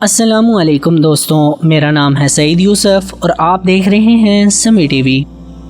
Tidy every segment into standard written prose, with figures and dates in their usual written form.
السلام علیکم دوستوں، میرا نام ہے سعید یوسف اور آپ دیکھ رہے ہیں سمی ٹی وی۔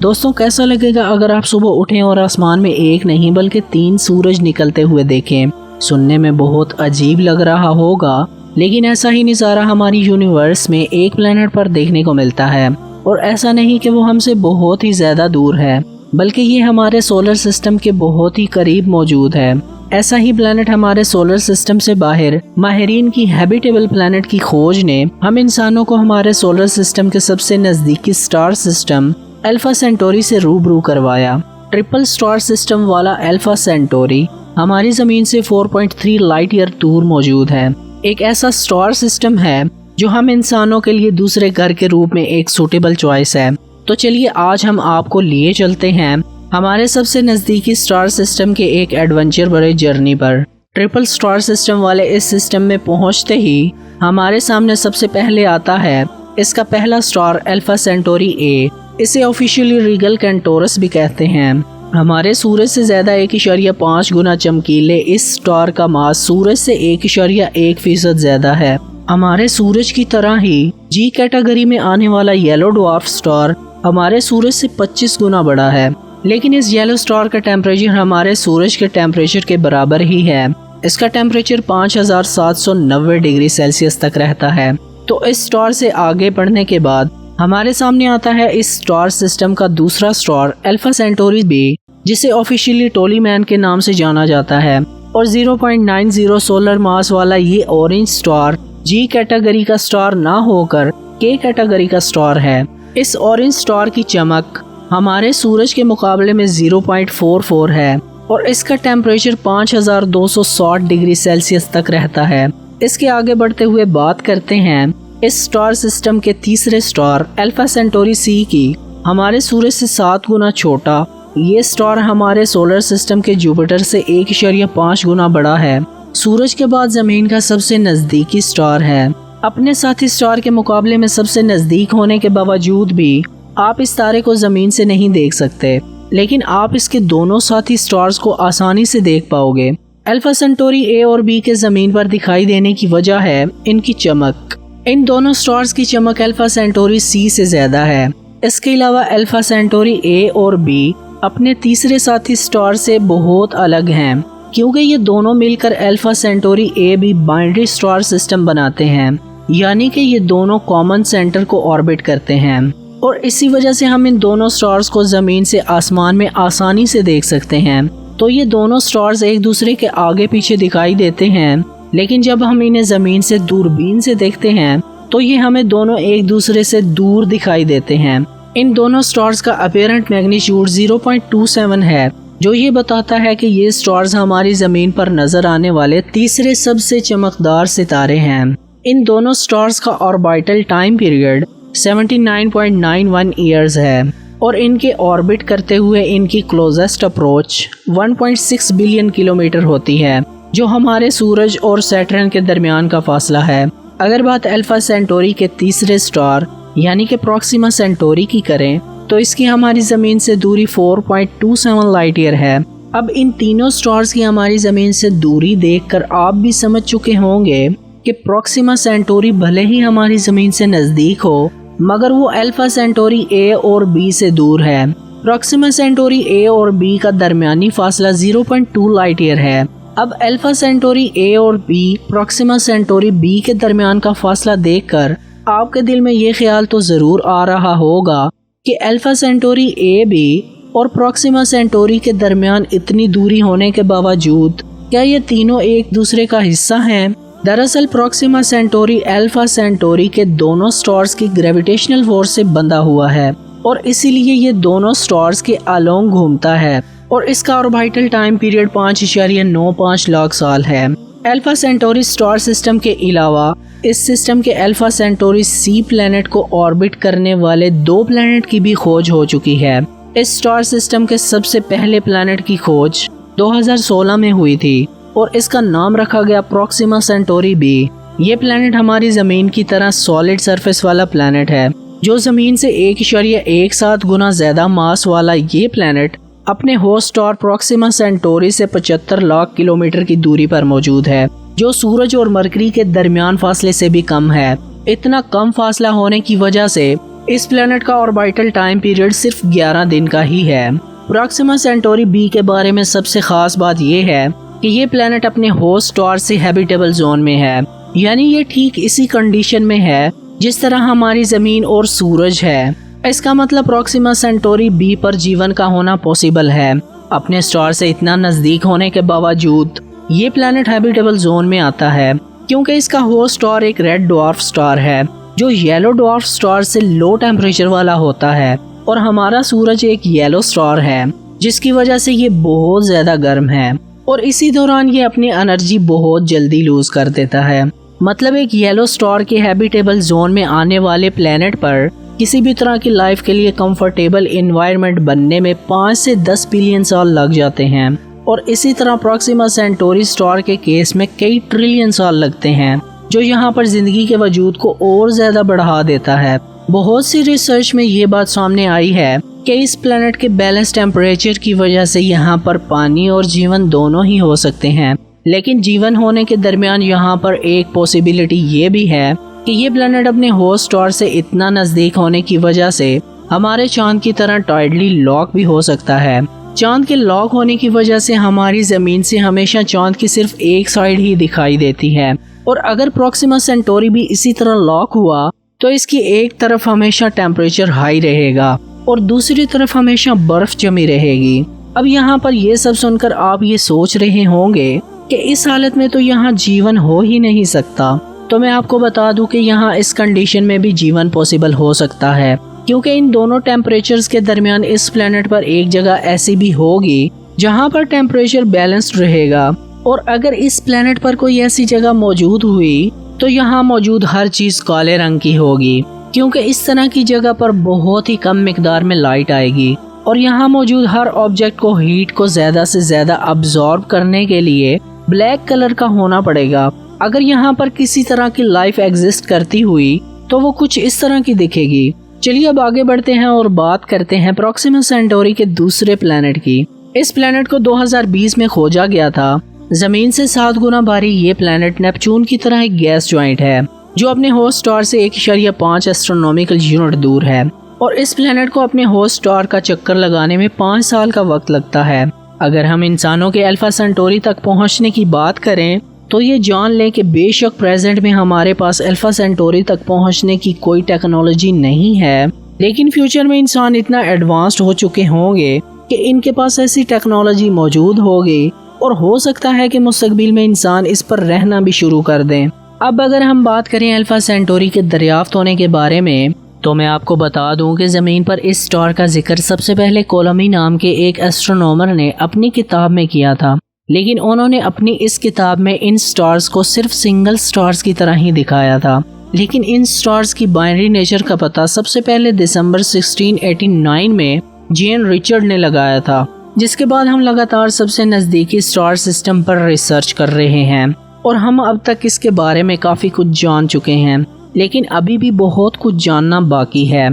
دوستوں، کیسا لگے گا اگر آپ صبح اٹھیں اور آسمان میں ایک نہیں بلکہ 3 سورج نکلتے ہوئے دیکھیں؟ سننے میں بہت عجیب لگ رہا ہوگا، لیکن ایسا ہی نظارہ ہماری یونیورس میں ایک پلینٹ پر دیکھنے کو ملتا ہے، اور ایسا نہیں کہ وہ ہم سے بہت ہی زیادہ دور ہے، بلکہ یہ ہمارے سولر سسٹم کے بہت ہی قریب موجود ہے۔ ایسا ہی پلینٹ ہمارے سولر سسٹم سے باہر ماہرین کی ہیبیٹیبل پلینٹ کی کھوج نے ہم انسانوں کو ہمارے سولر سسٹم کے سب سے نزدیکی سٹار سسٹم الفا سینٹوری سے روبرو کروایا۔ ٹرپل سٹار سسٹم والا الفا سینٹوری ہماری زمین سے 4.3 لائٹ ایئر دور موجود ہے۔ ایک ایسا سٹار سسٹم ہے جو ہم انسانوں کے لیے دوسرے گھر کے روپ میں ایک سوٹیبل چوائس ہے۔ تو چلیے آج ہم آپ کو لیے چلتے ہیں ہمارے سب سے نزدیکی سٹار سسٹم کے ایک ایڈونچر بڑے جرنی پر۔ ٹرپل سٹار سسٹم والے اس سسٹم میں پہنچتے ہی ہمارے سامنے سب سے پہلے آتا ہے اس کا پہلا سٹار الفا سینٹوری اے۔ اسے آفیشیلی ریگل کینٹورس بھی کہتے ہیں۔ ہمارے سورج سے زیادہ 1.5 گنا چمکیلے اس سٹار کا ماس سورج سے 1.1% زیادہ ہے۔ ہمارے سورج کی طرح ہی جی کیٹیگری میں آنے والا یلو ڈوارف سٹار ہمارے سورج سے 25 گنا بڑا ہے، لیکن اس یلو سٹار کا ٹیمپریچر ہمارے سورج کے ٹیمپریچر کے برابر ہی ہے۔ اس کا ٹیمپریچر 5790 ڈگری سیلسیس تک رہتا ہے۔ تو اس سٹار سے آگے بڑھنے کے بعد ہمارے سامنے آتا ہے اس سٹار سسٹم کا دوسرا سٹار الفا سینٹوری بی، جسے آفیشیلی ٹولی مین کے نام سے جانا جاتا ہے، اور 0.90 سولر ماس والا یہ اورنج سٹار جی کیٹیگری کا سٹار نہ ہو کر کے کیٹیگری کا سٹار ہے۔ اس اورنج سٹار کی چمک ہمارے سورج کے مقابلے میں 0.44 ہے، اور اس کا ٹیمپریچر 5260 ڈگری سیلسیس تک رہتا ہے۔ اس کے آگے بڑھتے ہوئے بات کرتے ہیں اس سٹار سسٹم کے تیسرے سٹار الفا سینٹوری سی کی۔ ہمارے سورج سے 7 گنا چھوٹا یہ سٹار ہمارے سولر سسٹم کے جوپیٹر سے 1.5 گنا بڑا ہے۔ سورج کے بعد زمین کا سب سے نزدیکی سٹار ہے۔ اپنے ساتھی سٹار کے مقابلے میں سب سے نزدیک ہونے کے باوجود بھی آپ اس تارے کو زمین سے نہیں دیکھ سکتے، لیکن آپ اس کے دونوں ساتھی سٹارز کو آسانی سے دیکھ پاؤ گے۔ الفا سینٹوری اے اور بی کے زمین پر دکھائی دینے کی وجہ ہے ان کی چمک۔ ان دونوں سٹارز کی چمک الفا سینٹوری سی سے زیادہ ہے۔ اس کے علاوہ الفا سینٹوری اے اور بی اپنے تیسرے ساتھی سٹار سے بہت الگ ہیں، کیونکہ یہ دونوں مل کر Alpha Centauri A B binary star system بناتے ہیں، یعنی کہ یہ دونوں کامن سینٹر کو آربٹ کرتے ہیں، اور اسی وجہ سے ہم ان دونوں سٹارز کو زمین سے آسمان میں آسانی سے دیکھ سکتے ہیں۔ تو یہ دونوں سٹارز ایک دوسرے کے آگے پیچھے دکھائی دیتے ہیں، لیکن جب ہم انہیں زمین سے دوربین سے دیکھتے ہیں تو یہ ہمیں دونوں ایک دوسرے سے دور دکھائی دیتے ہیں۔ ان دونوں سٹارز کا اپیرنٹ میگنیچیوڈ 0.27 ہے، جو یہ بتاتا ہے کہ یہ سٹارز ہماری زمین پر نظر آنے والے تیسرے سب سے چمکدار ستارے ہیں۔ ان دونوں سٹارز کا آربائٹل ٹائم پیریڈ 79.91 ایئرز ہے، اور ان کے آربٹ کرتے ہوئے ان کی کلوزسٹ اپروچ 1.6 بلین کلومیٹر ہوتی ہے، جو ہمارے سورج اور سیٹرن کے درمیان کا فاصلہ ہے۔ اگر بات الفا سینٹوری کے تیسرے سٹار یعنی کہ پروکسیما سینٹوری کی کریں تو اس کی ہماری زمین سے دوری 4.27 لائٹ ایئر ہے۔ اب ان تینوں سٹارز کی ہماری زمین سے دوری دیکھ کر آپ بھی سمجھ چکے ہوں گے کہ پروکسیما سینٹوری بھلے ہی ہماری زمین سے نزدیک ہو، مگر وہ الفا سینٹوری اے اور بی سے دور ہے۔ پروکسیما سینٹوری اے اور بی کا درمیانی فاصلہ 0.2 لائٹ ایئر ہے۔ اب الفا سینٹوری اے اور بی پروکسیما سینٹوری بی کے درمیان کا فاصلہ دیکھ کر آپ کے دل میں یہ خیال تو ضرور آ رہا ہوگا کہ الفا سینٹوری اے بی اور پروکسیما سینٹوری کے درمیان اتنی دوری ہونے کے باوجود کیا یہ تینوں ایک دوسرے کا حصہ ہیں؟ دراصل پروکسیما سینٹوری الفا سینٹوری کے دونوں سٹارز کی گریویٹیشنل فورس سے بندھا ہوا ہے، اور اسی لیے یہ دونوں سٹارز کے الونگ گھومتا ہے، اور اس کا آربائٹل ٹائم پیریڈ 5.95 لاکھ سال ہے۔ الفا سینٹوری سٹار سسٹم کے علاوہ اس سسٹم کے الفا سینٹوری سی پلینٹ کو آربٹ کرنے والے 2 پلینٹ کی بھی کھوج ہو چکی ہے۔ اس سٹار سسٹم کے سب سے پہلے پلینٹ کی کھوج 2016 میں ہوئی تھی، اور اس کا نام رکھا گیا پروکسیما سینٹوری بی۔ یہ پلینٹ ہماری زمین کی طرح سالڈ سرفیس والا پلینٹ ہے، جو زمین سے 1.17 گنا زیادہ ماس والا یہ پلینٹ اپنے ہوسٹ سٹار پروکسیما سینٹوری سے 75 لاکھ کلومیٹر کی دوری پر موجود ہے۔ جو سورج اور مرکری کے درمیان فاصلے سے بھی کم ہے۔ اتنا کم فاصلہ ہونے کی وجہ سے اس پلانٹ کا آربیٹل ٹائم پیریڈ صرف 11 دن کا ہی ہے۔ پروکسیما سینٹوری بی کے بارے میں سب سے خاص بات یہ ہے کہ یہ پلانٹ اپنے ہوسٹ اسٹار سے ہیبیٹیبل زون میں ہے، یعنی یہ ٹھیک اسی کنڈیشن میں ہے جس طرح ہماری زمین اور سورج ہے۔ اس کا مطلب پروکسیما سینٹوری بی پر جیون کا ہونا پاسبل ہے۔ اپنے اسٹار سے اتنا نزدیک ہونے کے باوجود یہ پلانٹ ہیبیٹیبل زون میں آتا ہے کیونکہ اس کا ہوسٹ اسٹار ایک ریڈ ڈوارف اسٹار ہے جو یلو ڈوارف اسٹار سے لو ٹیمپریچر والا ہوتا ہے، اور ہمارا سورج ایک یلو اسٹار ہے جس کی وجہ سے یہ بہت زیادہ گرم ہے اور اسی دوران یہ اپنی انرجی بہت جلدی لوز کر دیتا ہے۔ مطلب ایک یلو اسٹار کے ہیبیٹیبل زون میں آنے والے پلانٹ پر کسی بھی طرح کی لائف کے لیے کمفرٹیبل انوائرمنٹ بننے میں 5 سے 10 بلین سال لگ جاتے ہیں، اور اسی طرح پروکسیما سینٹوری اسٹار کے کیس میں کئی ٹریلین سال لگتے ہیں، جو یہاں پر زندگی کے وجود کو اور زیادہ بڑھا دیتا ہے۔ بہت سی ریسرچ میں یہ بات سامنے آئی ہے کہ اس پلانٹ کے بیلنس ٹیمپریچر کی وجہ سے یہاں پر پانی اور جیون دونوں ہی ہو سکتے ہیں، لیکن جیون ہونے کے درمیان یہاں پر ایک پوسیبلٹی یہ بھی ہے کہ یہ پلانٹ اپنے ہوسٹ اسٹار سے اتنا نزدیک ہونے کی وجہ سے ہمارے چاند کی طرح ٹائڈلی لاک بھی ہو سکتا ہے۔ چاند کے لاک ہونے کی وجہ سے ہماری زمین سے ہمیشہ چاند کی صرف ایک سائڈ ہی دکھائی دیتی ہے، اور اگر پروکسیما سینٹوری بھی اسی طرح لاک ہوا تو اس کی ایک طرف ہمیشہ ٹیمپریچر ہائی رہے گا اور دوسری طرف ہمیشہ برف جمی رہے گی۔ اب یہاں پر یہ سب سن کر آپ یہ سوچ رہے ہوں گے کہ اس حالت میں تو یہاں جیون ہو ہی نہیں سکتا، تو میں آپ کو بتا دوں کہ یہاں اس کنڈیشن میں بھی جیون پاسبل ہو سکتا ہے، کیونکہ ان دونوں ٹیمپریچرز کے درمیان اس پلانٹ پر ایک جگہ ایسی بھی ہوگی جہاں پر ٹیمپریچر بیلنسڈ رہے گا، اور اگر اس پلانٹ پر کوئی ایسی جگہ موجود ہوئی تو یہاں موجود ہر چیز کالے رنگ کی ہوگی، کیونکہ اس طرح کی جگہ پر بہت ہی کم مقدار میں لائٹ آئے گی، اور یہاں موجود ہر آبجیکٹ کو ہیٹ کو زیادہ سے زیادہ ابزارب کرنے کے لیے بلیک کلر کا ہونا پڑے گا۔ اگر یہاں پر کسی طرح کی لائف ایگزسٹ کرتی ہوئی تو وہ کچھ اس طرح کی دکھے گی۔ چلیے اب آگے بڑھتے ہیں اور بات کرتے ہیں پروکسیما سینٹوری کے دوسرے پلانٹ کی۔ اس پلانٹ کو 2020 میں کھوجا گیا تھا۔ زمین سے 7 گنا بھاری یہ پلانٹ نیپچون کی طرح ایک گیس جوائنٹ ہے جو اپنے ہوسٹ اسٹار سے 1.5 ایسٹرونومیکل یونٹ دور ہے، اور اس پلانٹ کو اپنے ہوسٹ اسٹار کا چکر لگانے میں 5 سال کا وقت لگتا ہے۔ اگر ہم انسانوں کے الفا سینٹوری تک پہنچنے کی بات کریں تو یہ جان لیں کہ بے شک پریزنٹ میں ہمارے پاس الفا سینٹوری تک پہنچنے کی کوئی ٹیکنالوجی نہیں ہے، لیکن فیوچر میں انسان اتنا ایڈوانسڈ ہو چکے ہوں گے کہ ان کے پاس ایسی ٹیکنالوجی موجود ہوگی، اور ہو سکتا ہے کہ مستقبل میں انسان اس پر رہنا بھی شروع کر دیں۔ اب اگر ہم بات کریں الفا سینٹوری کے دریافت ہونے کے بارے میں، تو میں آپ کو بتا دوں کہ زمین پر اس سٹار کا ذکر سب سے پہلے کولمی نام کے ایک ایسٹرونومر نے اپنی کتاب میں کیا تھا، لیکن انہوں نے اپنی اس کتاب میں ان سٹارز کو صرف سنگل سٹارز کی طرح ہی دکھایا تھا، لیکن ان سٹارز کی بائنری نیچر کا پتہ سب سے پہلے دسمبر 1689 میں جین ریچرڈ نے لگایا تھا، جس کے بعد ہم لگاتار سب سے نزدیکی سٹار سسٹم پر ریسرچ کر رہے ہیں، اور ہم اب تک اس کے بارے میں کافی کچھ جان چکے ہیں، لیکن ابھی بھی بہت کچھ جاننا باقی ہے۔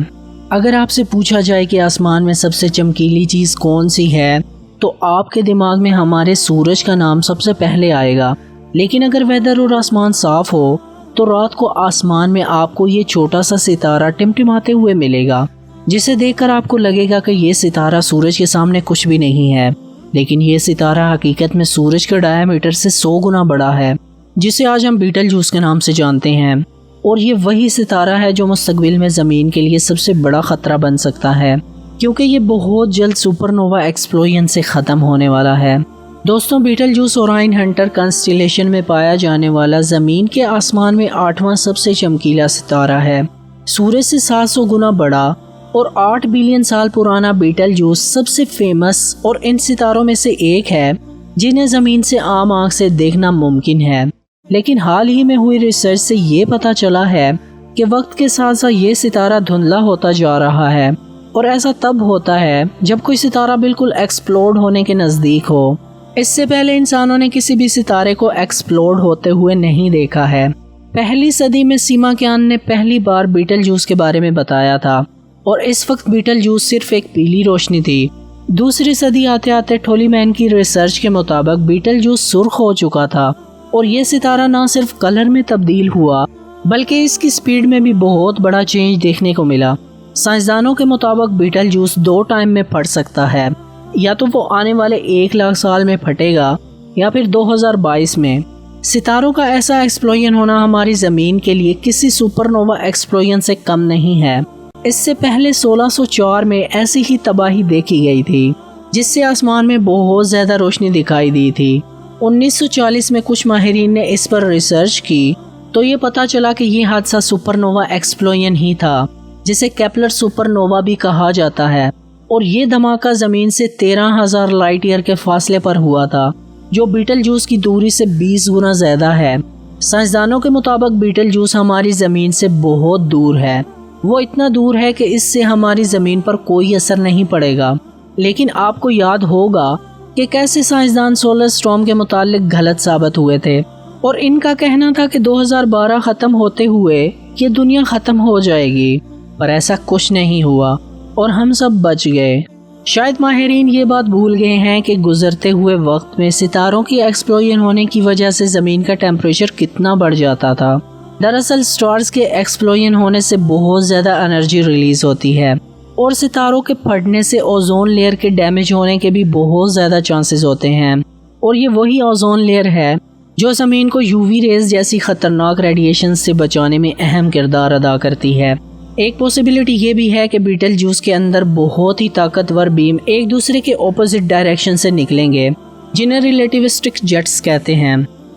اگر آپ سے پوچھا جائے کہ آسمان میں سب سے چمکیلی چیز کون سی ہے تو آپ کے دماغ میں ہمارے سورج کا نام سب سے پہلے آئے گا، لیکن اگر ویدر اور آسمان صاف ہو تو رات کو آسمان میں آپ کو یہ چھوٹا سا ستارہ ٹمٹماتے ہوئے ملے گا، جسے دیکھ کر آپ کو لگے گا کہ یہ ستارہ سورج کے سامنے کچھ بھی نہیں ہے، لیکن یہ ستارہ حقیقت میں سورج کے ڈایا میٹر سے 100 گنا بڑا ہے، جسے آج ہم بیٹل جوس کے نام سے جانتے ہیں، اور یہ وہی ستارہ ہے جو مستقبل میں زمین کے لیے سب سے بڑا خطرہ بن سکتا ہے، کیونکہ یہ بہت جلد سپر نووا ایکسپلوژن سے ختم ہونے والا ہے۔ دوستوں، بیٹل جوس اورائن ہنٹر کنسٹیلیشن میں پایا جانے والا زمین کے آسمان میں 8واں سب سے چمکیلا ستارہ ہے۔ سورج سے 700 گنا بڑا اور 8 بلین سال پرانا بیٹل جوس سب سے فیمس اور ان ستاروں میں سے ایک ہے جنہیں زمین سے عام آنکھ سے دیکھنا ممکن ہے، لیکن حال ہی میں ہوئی ریسرچ سے یہ پتہ چلا ہے کہ وقت کے ساتھ ساتھ یہ ستارہ دھندلا ہوتا جا رہا ہے، اور ایسا تب ہوتا ہے جب کوئی ستارہ بالکل ایکسپلوڈ ہونے کے نزدیک ہو۔ اس سے پہلے انسانوں نے کسی بھی ستارے کو ایکسپلوڈ ہوتے ہوئے نہیں دیکھا ہے۔ پہلی صدی میں سیما کیان نے پہلی بار بیٹل جوس کے بارے میں بتایا تھا، اور اس وقت بیٹل جوس صرف ایک پیلی روشنی تھی۔ دوسری صدی آتے آتے ٹولی مین کی ریسرچ کے مطابق بیٹل جوس سرخ ہو چکا تھا، اور یہ ستارہ نہ صرف کلر میں تبدیل ہوا بلکہ اس کی سپیڈ میں بھی بہت بڑا چینج دیکھنے کو ملا۔ سائنسدانوں کے مطابق بیٹل جوس 2 ٹائم میں پھٹ سکتا ہے، یا تو وہ آنے والے 1 لاکھ سال میں پھٹے گا یا پھر 2022 میں۔ ستاروں کا ایسا ایکسپلوژن ہونا ہماری زمین کے لیے کسی سپر نووا ایکسپلوژن سے کم نہیں ہے۔ اس سے پہلے 1604 میں ایسی ہی تباہی دیکھی گئی تھی جس سے آسمان میں بہت زیادہ روشنی دکھائی دی تھی۔ 1940 میں کچھ ماہرین نے اس پر ریسرچ کی تو یہ پتا چلا کہ یہ حادثہ سپر نووا ایکسپلوژن ہی تھا، جسے کیپلر سپر نووا بھی کہا جاتا ہے، اور یہ دھماکہ زمین سے 13,000 لائٹ ایئر کے فاصلے پر ہوا تھا، جو بیٹل جوس کی دوری سے 20 گنا زیادہ ہے۔ سائنسدانوں کے مطابق بیٹل جوس ہماری زمین سے بہت دور ہے، وہ اتنا دور ہے کہ اس سے ہماری زمین پر کوئی اثر نہیں پڑے گا۔ لیکن آپ کو یاد ہوگا کہ کیسے سائنسدان سولر سٹارم کے متعلق غلط ثابت ہوئے تھے، اور ان کا کہنا تھا کہ 2012 ختم ہوتے ہوئے یہ دنیا ختم ہو جائے گی، پر ایسا کچھ نہیں ہوا اور ہم سب بچ گئے۔ شاید ماہرین یہ بات بھول گئے ہیں کہ گزرتے ہوئے وقت میں ستاروں کی ایکسپلوژن ہونے کی وجہ سے زمین کا ٹیمپریچر کتنا بڑھ جاتا تھا۔ دراصل سٹارز کے ایکسپلوژن ہونے سے بہت زیادہ انرجی ریلیز ہوتی ہے، اور ستاروں کے پھٹنے سے اوزون لیئر کے ڈیمیج ہونے کے بھی بہت زیادہ چانسز ہوتے ہیں، اور یہ وہی اوزون لیئر ہے جو زمین کو یووی ریز جیسی خطرناک ریڈیشن سے بچانے میں اہم کردار ادا کرتی ہے۔ ایک پوسیبلٹی یہ بھی ہے کہ بیٹل جوس کے اندر بہت ہی طاقتور بیم ایک دوسرے کے اپوزٹ ڈائریکشن سے نکلیں گے، جنہیں ریلیٹیوسٹک جیٹس کہتے ہیں،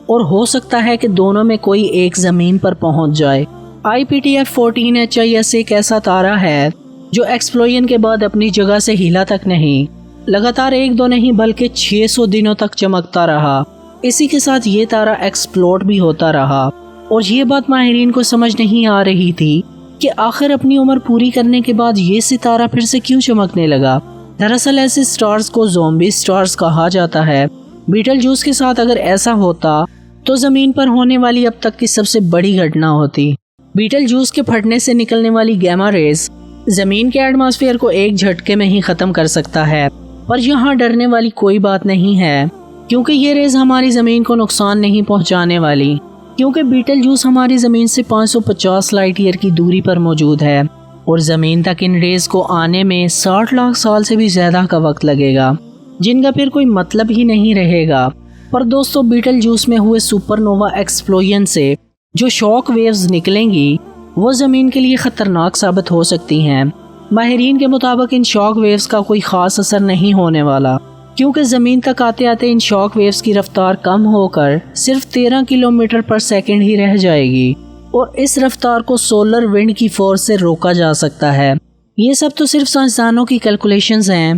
اور ہو سکتا ہے کہ دونوں میں کوئی ایک زمین پر پہنچ جائے۔ IPTF 14HIS ایک ایسا تارہ ہے جو ایکسپلوژن کے بعد اپنی جگہ سے ہلا تک نہیں، لگاتار 1-2 نہیں بلکہ 600 دنوں تک چمکتا رہا۔ اسی کے ساتھ یہ تارہ ایکسپلوڈ بھی ہوتا رہا، اور یہ بات ماہرین کو سمجھ نہیں آ رہی تھی کہ آخر اپنی عمر پوری کرنے کے بعد یہ ستارہ پھر سے کیوں چمکنے لگا۔ دراصل ایسے سٹارز کو زومبی سٹارز کہا جاتا ہے۔ بیٹل جوس کے ساتھ اگر ایسا ہوتا تو زمین پر ہونے والی اب تک کی سب سے بڑی گھٹنا ہوتی۔ بیٹل جوس کے پھٹنے سے نکلنے والی گیما ریز زمین کے ایٹماسفیئر کو ایک جھٹکے میں ہی ختم کر سکتا ہے، پر یہاں ڈرنے والی کوئی بات نہیں ہے، کیونکہ یہ ریز ہماری زمین کو نقصان نہیں پہنچانے والی، کیونکہ بیٹل جوس ہماری زمین سے 550 لائٹ ایئر کی دوری پر موجود ہے، اور زمین تک ان ریز کو آنے میں 60 لاکھ سال سے بھی زیادہ کا وقت لگے گا، جن کا پھر کوئی مطلب ہی نہیں رہے گا۔ پر دوستو، بیٹل جوس میں ہوئے سپر نووا ایکسپلوژن سے جو شاک ویوز نکلیں گی وہ زمین کے لیے خطرناک ثابت ہو سکتی ہیں۔ ماہرین کے مطابق ان شاک ویوز کا کوئی خاص اثر نہیں ہونے والا، کیونکہ زمین تک آتے آتے ان شاک ویوز کی رفتار کم ہو کر صرف 13 کلومیٹر پر سیکنڈ ہی رہ جائے گی، اور اس رفتار کو سولر ونڈ کی فورس سے روکا جا سکتا ہے۔ یہ سب تو صرف سائنسدانوں کی کیلکولیشنز ہیں۔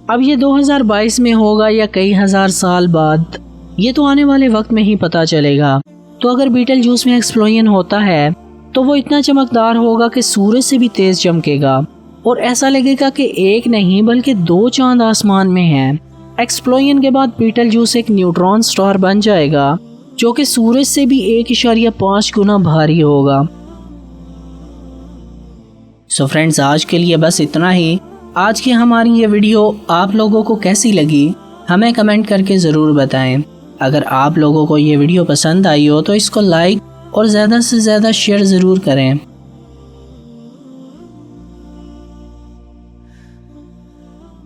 اب یہ 2022 میں ہوگا یا کئی ہزار سال بعد، یہ تو آنے والے وقت میں ہی پتہ چلے گا۔ تو اگر بیٹل جوس میں ایکسپلوژن ہوتا ہے تو وہ اتنا چمکدار ہوگا کہ سورج سے بھی تیز چمکے گا، اور ایسا لگے گا کہ ایک نہیں بلکہ 2 چاند آسمان میں ہیں۔ ایکسپلوژن کے بعد بیٹل جوس ایک نیوٹرون سٹار بن جائے گا جو کہ سورج سے بھی 1.5 گنا بھاری ہوگا۔ سو فرینڈز، آج کے لیے بس اتنا ہی۔ آج کی ہماری یہ ویڈیو آپ لوگوں کو کیسی لگی ہمیں کمنٹ کر کے ضرور بتائیں۔ اگر آپ لوگوں کو یہ ویڈیو پسند آئی ہو تو اس کو لائک اور زیادہ سے زیادہ شیئر ضرور کریں۔